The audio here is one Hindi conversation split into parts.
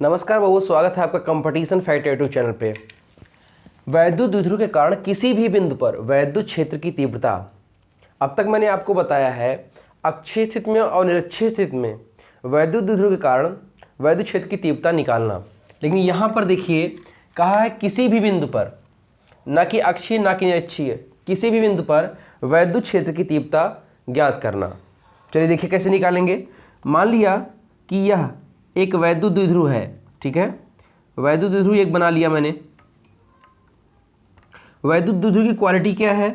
नमस्कार बाबू, स्वागत है आपका कंपटीशन फैक्टर यूट्यूब चैनल पे। वैद्युत द्विध्रुव के कारण किसी भी बिंदु पर वैद्युत क्षेत्र की तीव्रता, अब तक मैंने आपको बताया है अक्षीय स्थिति में और निरक्षीय स्थिति में वैद्युत द्विध्रुव के कारण वैद्युत क्षेत्र की तीव्रता निकालना। लेकिन यहाँ पर देखिए कहा है किसी भी बिंदु पर, ना कि अक्षीय ना कि निरक्षीय, किसी भी बिंदु पर वैद्युत क्षेत्र की तीव्रता ज्ञात करना। चलिए देखिए कैसे निकालेंगे। मान लिया कि यह एक वैद्युत द्विध्रुव है, ठीक है। वैद्युत द्विध्रुव एक बना लिया मैंने। वैद्युत द्विध्रुव की क्वालिटी क्या है?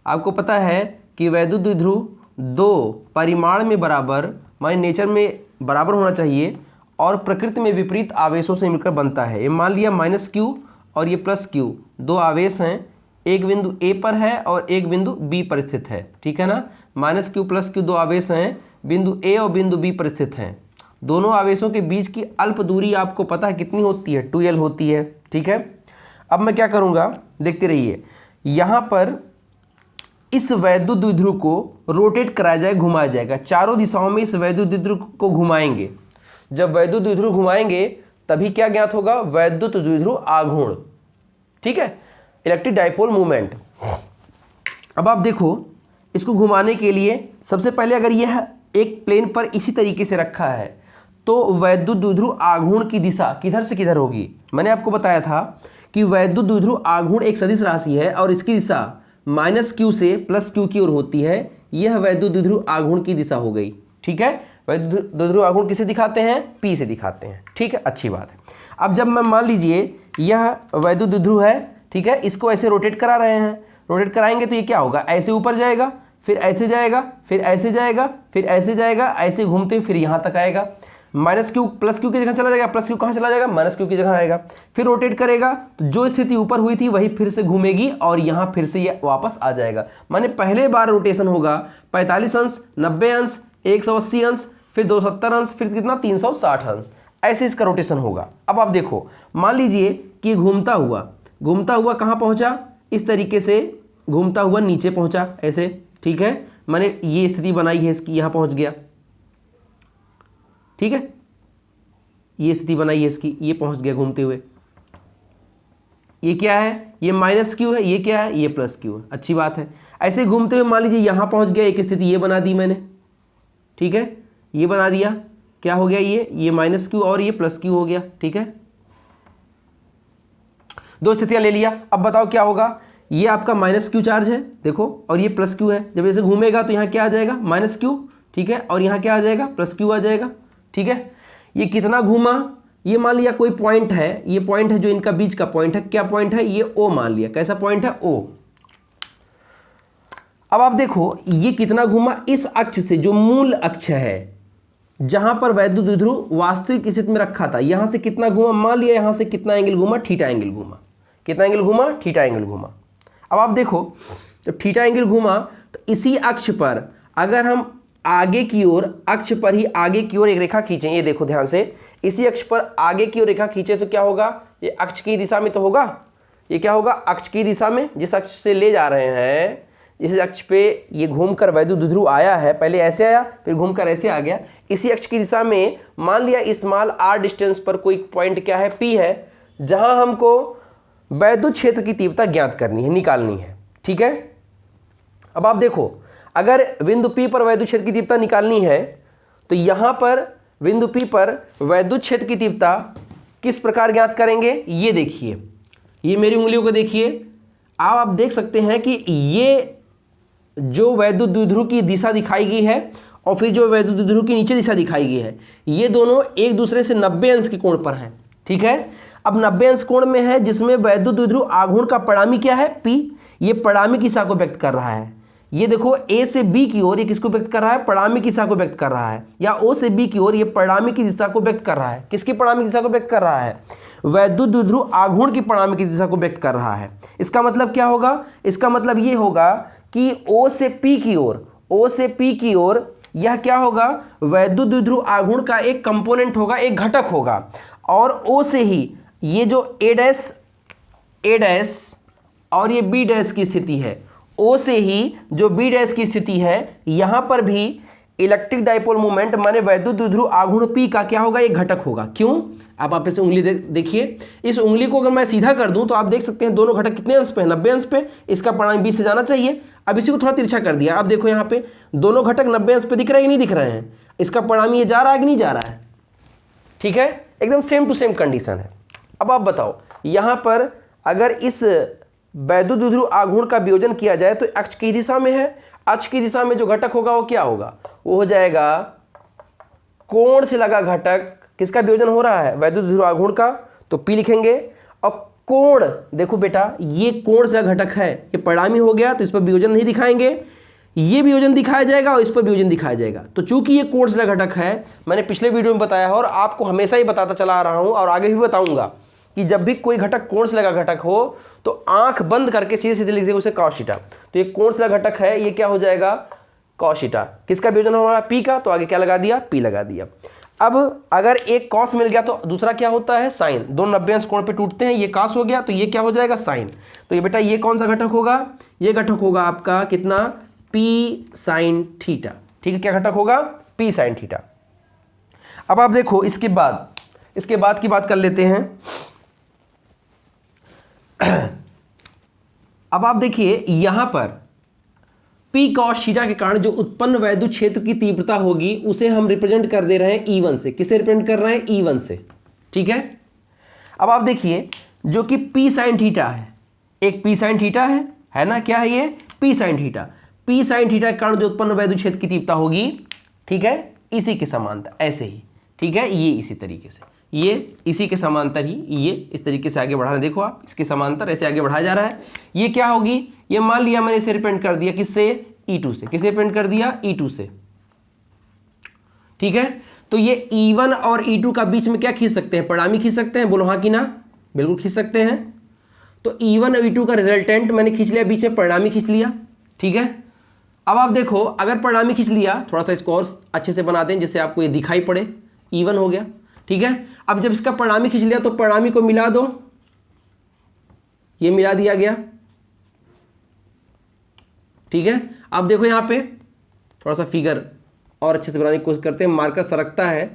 आपको पता है कि वैद्युत द्विध्रुव दो परिमाण में बराबर, माने नेचर में बराबर होना चाहिए और प्रकृति में विपरीत आवेशों से मिलकर बनता है। ये मान लिया -q और ये +q, दो आवेश हैं, एक बिंदु A पर है और एक बिंदु B पर स्थित है, ठीक है ना। -q +q दो आवेश हैं, बिंदु A और बिंदु B पर स्थित हैं। दोनों आवेशों के बीच की अल्प दूरी आपको पता है कितनी होती है, 2l होती है, ठीक है। अब मैं क्या करूँगा, देखते रहिए। यहाँ पर इस वैद्युत द्विध्रुव को रोटेट कराया जाएगा, घुमाया जाएगा। चारों दिशाओं में इस वैद्युत द्विध्रुव को घुमाएंगे। जब वैद्युत द्विध्रुव घुमाएंगे तभी क्या ज्ञात होगा? वैद्युत द्विध्रुव आघूर्ण, ठीक है, इलेक्ट्रिक डाइपोल मूवमेंट। अब आप देखो, इसको घुमाने के लिए सबसे पहले अगर यह एक प्लेन पर इसी तरीके से रखा है तो वैद्युत द्विध्रुव आघूर्ण की दिशा किधर से किधर होगी? मैंने आपको बताया था कि वैद्युत द्विध्रुव आघूर्ण एक सदिश राशि है और इसकी दिशा -q से +q की ओर होती है। यह वैद्युत द्विध्रुव आघूर्ण की दिशा हो गई, ठीक है। वैद्युत द्विध्रुव आघूर्ण किसे दिखाते हैं? P से दिखाते हैं, ठीक है, अच्छी बात है। अब जब मैं मान लीजिए यह वैद्युत द्विध्रुव है, ठीक है, इसको ऐसे रोटेट करा रहे हैं। रोटेट कराएंगे तो ये क्या होगा? ऐसे ऊपर जाएगा, फिर ऐसे जाएगा, फिर ऐसे जाएगा, फिर ऐसे जाएगा, ऐसे घूमते फिर यहाँ तक आएगा। -q +q की जगह चला जाएगा, +q कहाँ चला जाएगा? -q की जगह आएगा। फिर रोटेट करेगा तो जो स्थिति ऊपर हुई थी वही फिर से घूमेगी और यहाँ फिर से ये वापस आ जाएगा। माने पहले बार रोटेशन होगा 45 अंश, 90 अंश, 180 अंश, फिर 270 अंश, फिर कितना? 360 अंश, ऐसे इसका रोटेशन होगा। अब आप देखो, मान लीजिए कि घूमता हुआ कहाँ पहुँचा? इस तरीके से घूमता हुआ नीचे पहुँचा, ऐसे, ठीक है। मैंने ये स्थिति बनाई है इसकी, यहाँ पहुँच गया, ठीक है। ये स्थिति बनाई है इसकी, ये पहुंच गया घूमते हुए। ये क्या है? ये -q है। ये क्या है? ये +q है। अच्छी बात है। ऐसे घूमते हुए मान लीजिए यहां पहुंच गया, एक स्थिति ये बना दी मैंने, ठीक है, ये बना दिया। क्या हो गया? ये -q और ये +q हो गया, ठीक है। दो स्थितियां ले लिया। अब बताओ क्या होगा? ये आपका -q चार्ज है, देखो, और ये +q है। जब ऐसे घूमेगा तो यहाँ क्या आ जाएगा? -q, ठीक है, और यहाँ क्या आ जाएगा? +q आ जाएगा, ठीक है। ये कितना घूमा? ये मान लिया कोई पॉइंट है, ये पॉइंट है जो इनका बीच का पॉइंट है। क्या पॉइंट है? ये O मान लिया। कैसा पॉइंट है? O। अब आप देखो ये कितना घूमा? इस अक्ष से, जो मूल अक्ष है जहां पर वैद्युत द्विध्रुव वास्तविक स्थिति में रखा था, यहां से कितना घूमा? मान लिया यहां से कितना एंगल घूमा? θ एंगल घूमा। कितना एंगल घूमा? θ एंगल घूमा। अब आप देखो, जब θ एंगल घूमा तो इसी अक्ष पर अगर हम आगे की ओर, अक्ष पर ही आगे की ओर एक रेखा खींचें, ये देखो ध्यान से, इसी अक्ष पर आगे की ओर रेखा खींचे तो क्या होगा? ये अक्ष की दिशा में तो होगा। ये क्या होगा? अक्ष की दिशा में, जिस अक्ष से ले जा रहे हैं, इस अक्ष पे ये घूमकर वैद्युत द्विध्रुव आया है। पहले ऐसे आया, फिर घूमकर ऐसे आ गया। इसी अक्ष की दिशा में मान लिया स्मॉल r डिस्टेंस पर कोई पॉइंट क्या है? P है, जहां हमको वैद्युत क्षेत्र की तीव्रता ज्ञात करनी है, निकालनी है, ठीक है। अब आप देखो, अगर बिंदु P पर वैद्युत क्षेत्र की तीव्रता निकालनी है तो यहां पर बिंदु P पर वैद्युत क्षेत्र की तीव्रता किस प्रकार ज्ञात करेंगे? ये देखिए, ये मेरी उंगलियों को देखिए, आप देख सकते हैं कि ये जो वैद्युत द्विध्रुव की दिशा दिखाई गई है और फिर जो वैद्युत द्विध्रुव की नीचे दिशा दिखाई गई है, ये दोनों एक दूसरे से 90 अंश के कोण पर हैं, ठीक है। अब 90 अंश कोण में है, जिसमें वैद्युत द्विध्रुव आघूर्ण का परिणामी क्या है? P। ये परिणामी की दिशा को व्यक्त कर रहा है। ये देखो A से B की ओर ये किसको व्यक्त कर रहा है? परिणामी की दिशा को व्यक्त कर रहा है। या O से B की ओर ये परिणामी की दिशा को व्यक्त कर रहा है। किसकी परिणामी दिशा को व्यक्त कर रहा है? वैद्युत द्विध्रुव आघूर्ण की परिणामी की दिशा को व्यक्त कर रहा है। इसका मतलब क्या होगा? इसका मतलब ये होगा कि O से P की ओर, O से P की ओर यह क्या होगा? वैद्युत द्विध्रुव आघूर्ण का एक कंपोनेंट होगा, एक घटक होगा। और O से ही ये जो A' और ये B' की स्थिति है, O से ही जो B' की स्थिति है, यहाँ पर भी इलेक्ट्रिक डाइपोल मोमेंट माने वैद्युत द्विध्रुव आघूर्ण P का क्या होगा, एक घटक होगा। क्यों? आप इसे उंगली देखिए, इस उंगली को अगर मैं सीधा कर दूं तो आप देख सकते हैं दोनों घटक कितने अंश पे है, 90 अंश पे। इसका परिणाम 20 से जाना चाहिए। अब इसी को थोड़ा तिरछा कर दिया, अब देखो यहाँ पे दोनों घटक 90 अंश पे दिख रहे हैं कि नहीं दिख रहे हैं, इसका परिणाम ये जा रहा है कि नहीं जा रहा है, ठीक है, एकदम सेम टू सेम कंडीशन है। अब आप बताओ यहाँ पर अगर इस वैद्युत द्विध्रुव आघूर्ण का वियोजन किया जाए तो अक्ष की दिशा में है, अक्ष की दिशा में जो घटक होगा वो क्या होगा, वो हो जाएगा कोण से लगा घटक। किसका वियोजन हो रहा है, वैद्युत द्विध्रुव आघूर्ण का, तो P लिखेंगे। और कोण देखो बेटा, ये कोण से लगा घटक है, ये परिणामी हो गया तो इस पर वियोजन नहीं दिखाएंगे, ये वियोजन दिखाया जाएगा और इस पर वियोजन दिखाया जाएगा। तो चूंकि ये कोण से लगा घटक है, मैंने पिछले वीडियो में बताया है और आपको हमेशा ही बताता चला आ रहा हूं और आगे भी बताऊंगा कि जब भी कोई घटक कोण से लगा घटक हो तो आंख बंद करके सीधे सीधे लिख देंगे उसे cos थीटा। तो ये कोण से लगा घटक है, ये क्या हो जाएगा, cos थीटा। किसका वियोजन हो रहा है, P का, तो आगे क्या लगा दिया, P लगा दिया। अब अगर एक cos मिल गया तो दूसरा क्या होता है, साइन। दोनों 90 अंश कोण पे टूटते हैं, ये cos हो गया तो ये क्या हो जाएगा, साइन। तो ये बेटा ये कौन सा घटक होगा, ये घटक होगा आपका कितना, P sin थीटा। ठीक है, क्या घटक होगा, P sin थीटा। अब आप देखो इसके बाद की बात कर लेते हैं। अब आप देखिए यहां पर P cos थीटा के कारण जो उत्पन्न वैद्युत क्षेत्र की तीव्रता होगी उसे हम रिप्रेजेंट कर दे रहे हैं E1 से। किसे रिप्रेजेंट कर रहे हैं, E1 से। ठीक है, अब आप देखिए जो कि P sin थीटा है, एक P sin थीटा है ना, क्या है ये, P sin theta. P sin theta के कारण जो उत्पन्न वैद्युत क्षेत्र की तीव्रता होगी, ठीक है, इसी के समांतर, ऐसे ही, ठीक है, ये इसी तरीके से, ये इसी के समांतर ही, ये इस तरीके से आगे बढ़ा रहे हैं, देखो आप इसके समांतर ऐसे आगे बढ़ाया जा रहा है। ये क्या होगी, ये मान लिया मैंने इसे रिप्रेजेंट कर दिया किससे, E2 से। किसे रिप्रेजेंट कर दिया, E2 से। ठीक है, तो ये E1 और E2 का बीच में क्या खींच सकते हैं, परिणामी खींच सकते हैं, बोलो हाँ कि ना, बिल्कुल खींच सकते हैं। तो E1 और E2 का रिजल्टेंट मैंने खींच लिया, बीच में परिणामी खींच लिया। ठीक है, अब आप देखो अगर परिणामी खींच लिया, थोड़ा सा इसको और अच्छे से बना दें जिससे आपको ये दिखाई पड़े, E1 हो गया। ठीक है, अब जब इसका परिणामी खींच लिया तो परिणामी को मिला दो, ये मिला दिया गया। ठीक है, अब देखो यहां पे थोड़ा सा फिगर और अच्छे से बनाने की कोशिश करते हैं, मार्कर सरकता है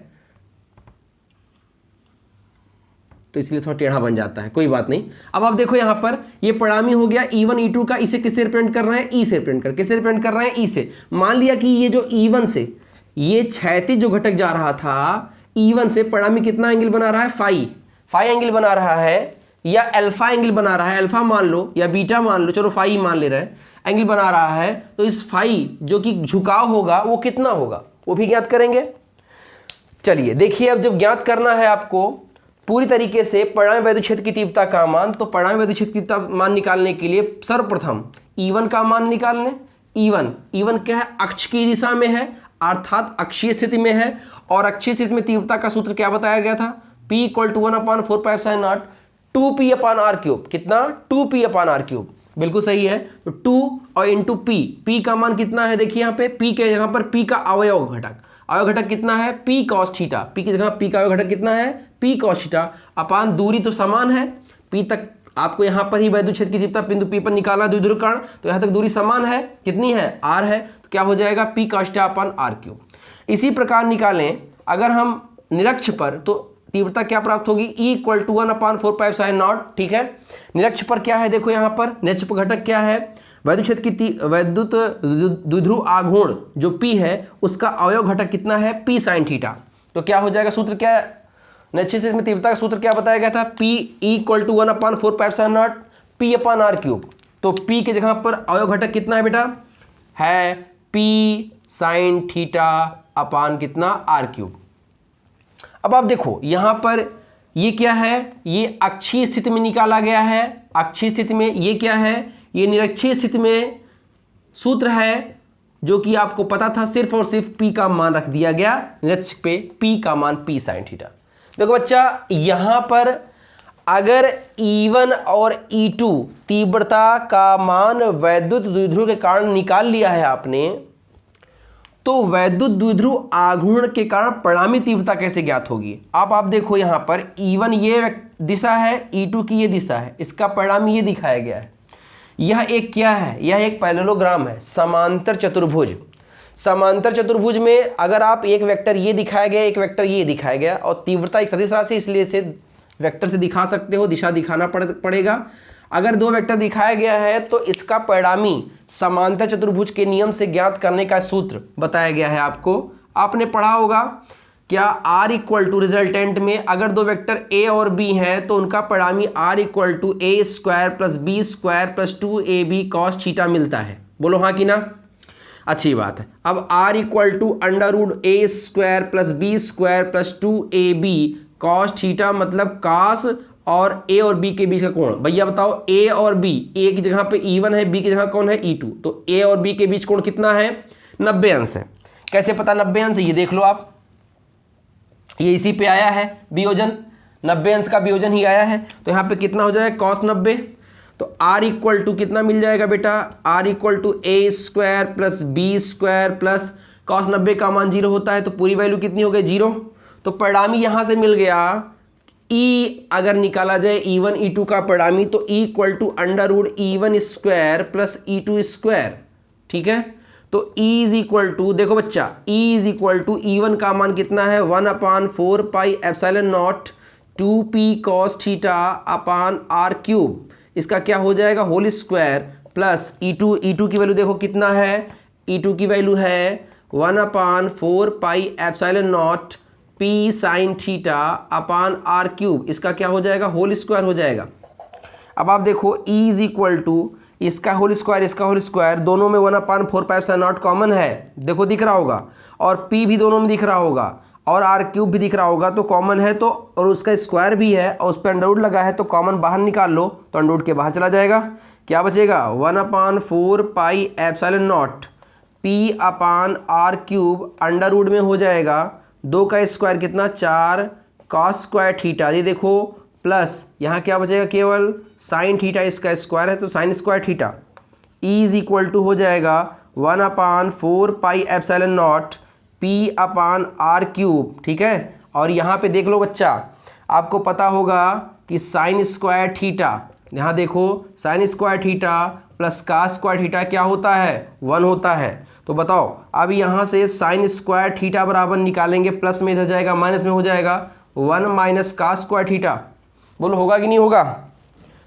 तो इसलिए थोड़ा टेढ़ा बन जाता है, कोई बात नहीं। अब आप देखो यहां पर ये परिणामी हो गया E1 E2 का, इसे किससे रिप्रेजेंट कर रहे हैं, E से रिप्रेजेंट कर, किससे रिप्रेजेंट कर रहे हैं, E से। मान लिया कि ये जो E1 से ये क्षैतिज जो घटक जा रहा था, E1 से परिणामी कितना एंगल बना रहा है, फाई एंगल बना रहा है, या अल्फा एंगल बना रहा है, अल्फा मान लो या बीटा मान लो, चलो फाई मान ले रहे हैं, एंगल बना रहा है। तो इस फाई जो कि झुकाव होगा वो कितना होगा, वो भी ज्ञात करेंगे। चलिए देखिए, अब जब ज्ञात करना है आपको पूरी तरीके से परिणामी वैद्युत क्षेत्र की तीव्रता का मान, तो परिणामी वैद्युत क्षेत्र की तीव्रता मान निकालने के लिए सर्वप्रथम E1 का मान निकाल लें। E1 क्या है, अक्ष की दिशा में है, अर्थात अक्षीय स्थिति में है, और अक्षीय स्थिति में तीव्रता का सूत्र क्या बताया गया था, P = 1/4πε0 2p/r³। कितना, 2p/r³, बिल्कुल सही है। तो 2 और इंटू P का मान कितना है, देखिए यहाँ पे P के जगह पर P का अवयव घटक कितना है, P cos थीटा। P की जगह P का अवयव घटक कितना है, P cos थीटा अपान दूरी तो समान है, P तक आपको यहाँ पर ही वैद्युत क्षेत्र की तीव्रता बिंदु P पर निकाला द्विध्रुव कण, तो यहाँ तक दूरी समान है, कितनी है, r है, तो क्या हो जाएगा, P cos θ/r³। इसी प्रकार निकालें अगर हम निरक्ष पर, तो तीव्रता क्या प्राप्त होगी, E = 1/4πε0। ठीक है, निरक्ष पर क्या है, देखो यहाँ पर निरक्ष पर घटक क्या है, वैद्युत क्षेत्र की वैद्युत द्विध्रुव आघूर्ण जो P है उसका अवयव घटक कितना है, P sin थीटा। तो क्या हो जाएगा, सूत्र क्या है, निरक्ष क्षेत्र में तीव्रता का सूत्र क्या बताया गया था, P = 1/4πε0 P/r³। तो P के जगह पर अवयव घटक कितना है बेटा, है P sin थीटा अपान कितना, r³। अब आप देखो यहां पर ये क्या है, ये अक्षीय स्थिति में निकाला गया है, अक्षीय स्थिति में ये क्या है, ये निरक्षीय स्थिति में सूत्र है जो कि आपको पता था, सिर्फ और सिर्फ P का मान रख दिया गया निरक्ष पे, P का मान P sin थीटा। देखो बच्चा यहां पर अगर E1 और E2 तीव्रता का मान वैद्युत द्विध्रुव के कारण निकाल लिया है आपने, तो वैद्युत द्विध्रुव आघूर्ण के कारण परिणामी तीव्रता कैसे ज्ञात होगी। आप देखो यहां पर E1 ये दिशा है, E2 की ये दिशा है, इसका परिणामी ये दिखाया गया है। यह एक क्या है, यह एक पैरेललोग्राम है, समांतर चतुर्भुज। समांतर चतुर्भुज में अगर आप एक वेक्टर ये दिखाया गया, एक वेक्टर ये दिखाया गया और तीव्रता एक सदिश राशि, इसलिए इसे वेक्टर से दिखा सकते हो, दिशा दिखाना पड़ेगा। अगर दो वेक्टर दिखाया गया है तो इसका परिणामी समांतर चतुर्भुज के नियम से ज्ञात करने का सूत्र बताया गया है आपको, आपने पढ़ा होगा। क्या R इक्वल टू रिजल्टेंट में अगर दो वेक्टर A और B हैं तो उनका परिणामी R equal to A square plus B square plus 2ab cos theta मिलता है। बोलो हाँ कि ना? अच्छी बात है। अब R equal to under root A square plus B square plus 2ab cos theta, मतलब कॉस और A और B के बीच का कोण। भैया बताओ A और B, A की जगह पे E1 है, B की जगह कौन है E2, तो A और B के बीच कोण कितना है? 90 अंश है। कैसे पता 90 अंश? ये देख लो आप, ये इसी पे आया है वियोजन, 90 अंश का वियोजन ही आया है। तो यहाँ पे कितना हो जाएगा? कॉस 90। तो R इक्वल टू कितना मिल जाएगा बेटा? R equal to A square plus B square plus cos 90 का मान 0 होता है, तो पूरी वैल्यू कितनी हो गई? 0। तो परिणामी यहाँ से मिल गया E, अगर निकाला जाए E1 E2 का परिणामी तो E equal to under root E1 square plus E2 square. ठीक है, तो E इज इक्वल टू, देखो बच्चा, E is equal to E1 का मान कितना है? 1/4 pi epsilon not 2p cos theta upon r cube, इसका क्या हो जाएगा? होल स्क्वायर प्लस E2 की वैल्यू देखो कितना है? E2 की वैल्यू है 1/4 pi epsilon not p sine theta upon r cube, इसका क्या हो जाएगा? होल स्क्वायर हो जाएगा। अब आप देखो E इज इक्वल टू इसका होल स्क्वायर, इसका होल स्क्वायर, दोनों में 1/4 पाई एप्सिलॉन नॉट कॉमन है, देखो दिख रहा होगा, और p भी दोनों में दिख रहा होगा और r क्यूब भी दिख रहा होगा, तो कॉमन है, तो और उसका स्क्वायर भी है और उस पर अंडर रूट लगा है, तो कॉमन बाहर निकाल लो तो अंडर रूट के बाहर चला जाएगा। क्या बचेगा? 1/4 pi epsilon not p upon r cube under root में हो जाएगा 2 का स्क्वायर कितना? 4 कॉस स्क्वायर थीटा, ये देखो, प्लस यहाँ क्या बचेगा? केवल साइन थीटा, इसका स्क्वायर है तो sine square theta. E is equal to हो जाएगा 1/4 pi epsilon not p upon r cube. ठीक है, और यहाँ पे देख लो बच्चा, आपको पता होगा कि साइन स्क्वायर थीटा, यहाँ देखो sine square theta plus cos square theta क्या होता है? 1 होता है। तो बताओ अब यहाँ से साइन स्क्वायर थीटा बराबर निकालेंगे, प्लस में इधर जाएगा, माइनस में हो जाएगा 1 माइनस कास स्क्वायर थीटा। बोलो होगा कि नहीं होगा?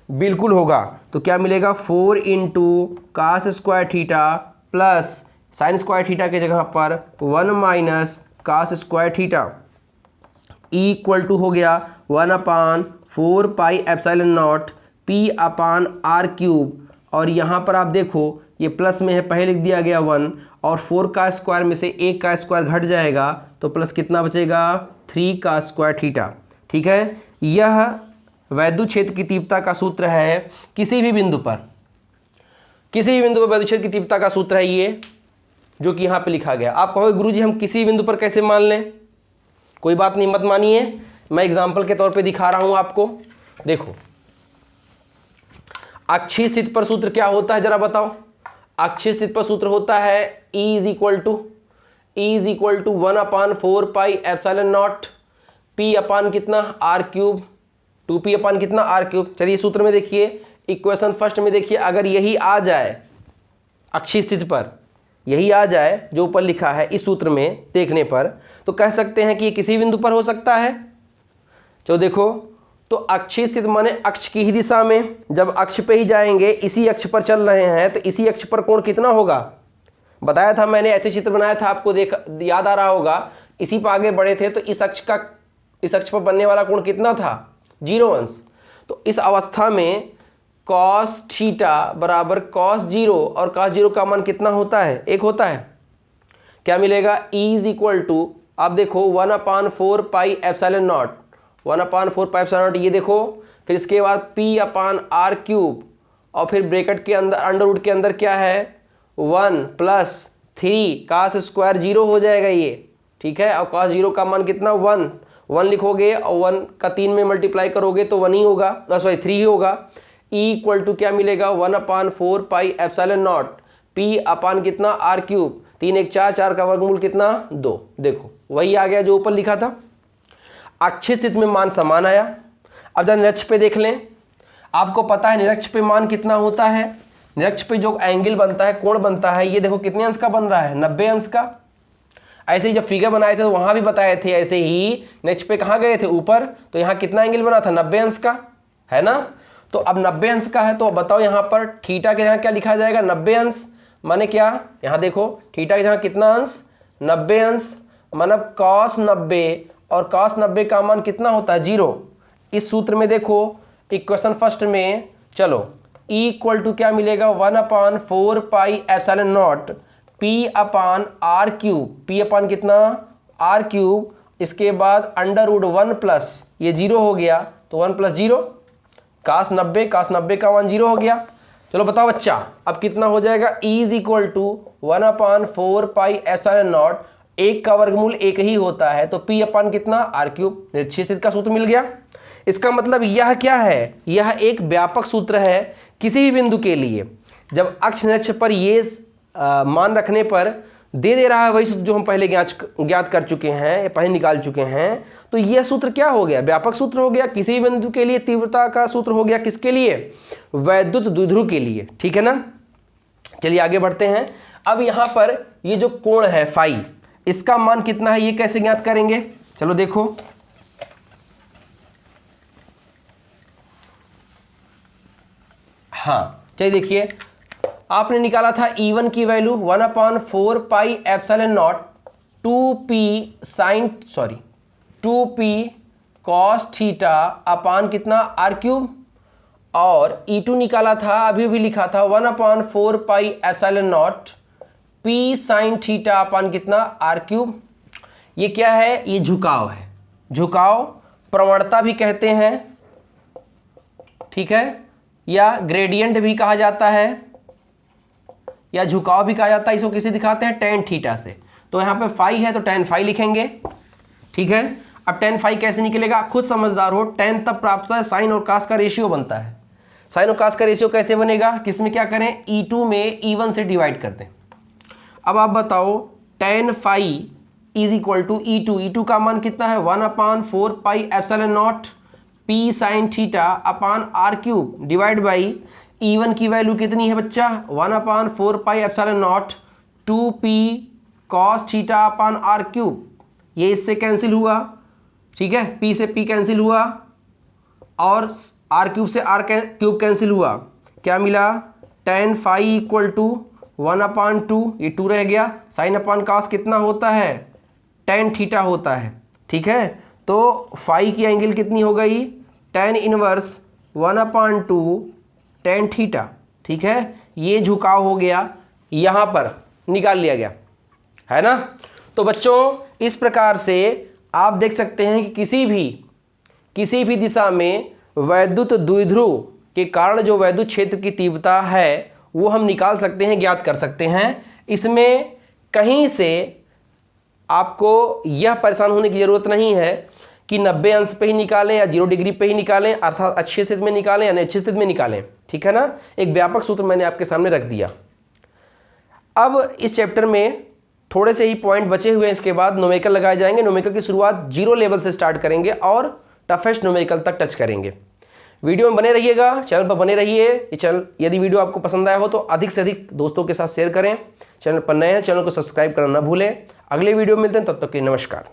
बिल्कुल होगा। तो क्या मिलेगा? 4 into cos square theta plus sine square theta के जगह पर 1 minus cos square theta, E equal to हो गया 1/4 pi epsilon not p upon r cube, और यहाँ पर आप देखो ये प्लस में है, पहले लिख दिया गया 1, और 4 का स्क्वायर में से 1 का स्क्वायर घट जाएगा तो प्लस कितना बचेगा? 3 का स्क्वायर थीटा। ठीक है, यह वैद्युत क्षेत्र की तीव्रता का सूत्र है किसी भी बिंदु पर, वैद्युत क्षेत्र की तीव्रता का सूत्र है ये, जो कि यहाँ पे लिखा गया। आप कहोगे गुरुजी हम किसी बिंदु पर कैसे मान लें? कोई बात नहीं, मत मानिए, मैं एग्जाम्पल के तौर पे दिखा रहा हूँ आपको। देखो अक्षीय स्थिति पर सूत्र क्या होता है जरा बताओ? अक्षीय स्थिति पर सूत्र होता है E is equal to 1/4 pi epsilon not p upon कितना? r क्यूब, 2p अपान कितना? r cube. चलिए सूत्र में देखिए, इक्वेशन फर्स्ट में देखिए, अगर यही आ जाए अक्षीय स्थिति पर, यही आ जाए जो ऊपर लिखा है इस सूत्र में देखने पर, तो कह सकते हैं कि ये किसी बिंदु पर हो सकता है। तो देखो, तो अक्षीय स्थिति माने अक्ष की ही दिशा में, जब अक्ष पे ही जाएंगे, इसी अक्ष पर चल रहे हैं, तो इसी अक्ष पर कोण कितना होगा? बताया था मैंने, ऐसे चित्र बनाया था आपको, याद आ रहा होगा। इसी पर आगे बढ़े थे तो इस अक्ष पर बनने वाला कोण कितना था? 0 अंश। तो इस अवस्था में कॉस थीटा बराबर कॉस 0, और कॉस 0 का मान कितना होता है? 1 होता है। क्या मिलेगा? E इज इक्वल टू, आप देखो 1/4 pi epsilon not, 1/4 pi epsilon not, ये देखो, फिर इसके बाद p अपान r क्यूब, और फिर ब्रैकेट के अंदर अंडर रूट के अंदर क्या है? 1 प्लस 3 कास स्क्वायर 0 हो जाएगा ये। ठीक है, और कॉस 0 का मान कितना? 1 लिखोगे और 1 का 3 में मल्टीप्लाई करोगे तो 1 ही होगा, सॉरी 3 ही होगा। E इक्वल टू क्या मिलेगा? 1/4 pi epsilon not p upon कितना? r क्यूब, 3 1 4, 4 का वर्गमूल कितना? 2। देखो वही आ गया जो ऊपर लिखा था। अक्षीय स्थिति में मान समान आया। अब जरा निरक्ष पे देख लें, आपको पता है निरक्ष पे मान कितना होता है? निरक्ष पे जो एंगल बनता है, कोण बनता है, ये देखो कितने अंश का बन रहा है, 90 अंश का। ऐसे ही जब फिगर बनाए थे तो वहां भी बताए थे, ऐसे ही नेक्स्ट पे कहाँ गए थे, ऊपर, तो यहाँ कितना एंगल बना था, 90 अंश का, है ना। तो अब 90 अंश का है, तो बताओ यहाँ पर थीटा के यहाँ क्या लिखा जाएगा, 90 अंश, माने क्या, यहाँ देखो थीटा के यहाँ कितना अंश, 90 अंश, मतलब cos 90, और cos 90 का मान कितना होता है, 0। इस सूत्र में देखो इक्वेशन फर्स्ट में, चलो E इक्वल टू क्या मिलेगा, 1/4 pi epsilon not P upon R cube, P upon कितना, आर क्यूब, इसके बाद अंडर रूट 1 प्लस ये 0 हो गया, तो 1 प्लस 0, cos 90 का मान 0 हो गया। चलो बताओ बच्चा, अब कितना हो जाएगा, E is equal to 1/4 pi epsilon not, एक का वर्गमूल एक ही होता है, तो P अपान कितना, आर क्यूब, निरक्षीय स्थिति का सूत्र मिल गया। इसका मतलब यह क्या है, यह एक व्यापक सूत्र है किसी भी बिंदु के लिए। जब अक्ष निरक्ष पर ये मान रखने पर दे रहा है वही सूत्र जो हम पहले ज्ञात कर चुके हैं, पहले निकाल चुके हैं, तो यह सूत्र क्या हो गया, व्यापक सूत्र हो गया किसी भी बिंदु के लिए। तीव्रता का सूत्र हो गया किसके लिए, वैद्युत द्विध्रुव के लिए, ठीक है ना। चलिए आगे बढ़ते हैं। अब यहां पर ये जो कोण है फाई, इसका मान कितना है, ये कैसे ज्ञात करेंगे, चलो देखो। हाँ चलिए देखिए, आपने निकाला था E1 की value 1/4 pi epsilon not 2p cos theta अपान कितना, आर क्यूब, और E2 निकाला था, अभी भी लिखा था 1/4 pi epsilon not p sin theta upon कितना, आर क्यूब। ये क्या है, ये झुकाव है, झुकाव प्रवणता भी कहते हैं, ठीक है, या ग्रेडियंट भी कहा जाता है, या झुकाव भी कहा जाता है। इसको किसे दिखाते हैं, tan थीटा से। तो यहाँ पे फाई है तो tan फाई लिखेंगे, ठीक है। अब tan फाई कैसे निकलेगा, खुद समझदार हो, tan तब प्राप्त होता है साइन और कास का रेशियो बनता है। साइन और कास का रेशियो कैसे बनेगा, किसमें क्या करें, E2 में E1 से डिवाइड करते हैं। अब आप बताओ tan phi is equal to E2 का मान कितना है, 1/4 pi epsilon not P sine theta upon R cube divide by E1 की वैल्यू कितनी है बच्चा, 1/4 pi epsilon not 2p cos theta upon R cube. ये इससे कैंसिल हुआ, ठीक है, P से P कैंसिल हुआ, और आर क्यूब से आर क्यूब कैंसिल हुआ, क्या मिला, tan फाई इक्वल टू 1/2, ये 2 रह गया, साइन अपान कास कितना होता है, tan थीटा होता है, ठीक है। तो फाई की एंगल कितनी हो गई, tan इनवर्स 1/2 tan थीटा, ठीक है। ये झुकाव हो गया, यहाँ पर निकाल लिया गया, है ना। तो बच्चों इस प्रकार से आप देख सकते हैं कि किसी भी दिशा में वैद्युत द्विध्रुव के कारण जो वैद्युत क्षेत्र की तीव्रता है वो हम निकाल सकते हैं, ज्ञात कर सकते हैं। इसमें कहीं से आपको यह परेशान होने की ज़रूरत नहीं है कि 90 अंश पे ही निकालें या 0 डिग्री पे ही निकालें, अर्थात अच्छी स्थिति में निकालें या अच्छी स्थिति में निकालें, ठीक है ना। एक व्यापक सूत्र मैंने आपके सामने रख दिया। अब इस चैप्टर में थोड़े से ही पॉइंट बचे हुए हैं, इसके बाद न्यूमेरिकल लगाए जाएंगे। न्यूमेरिकल की शुरुआत 0 लेवल से स्टार्ट करेंगे और टफेस्ट न्यूमेरिकल तक टच करेंगे। वीडियो में बने रहिएगा, चैनल पर बने रहिए। ये चैनल यदि वीडियो आपको पसंद आया हो तो अधिक से अधिक दोस्तों के साथ शेयर करें। चैनल पर नए हैं, चैनल को सब्सक्राइब करना ना भूलें। अगले वीडियो में मिलते हैं, तब तक के नमस्कार।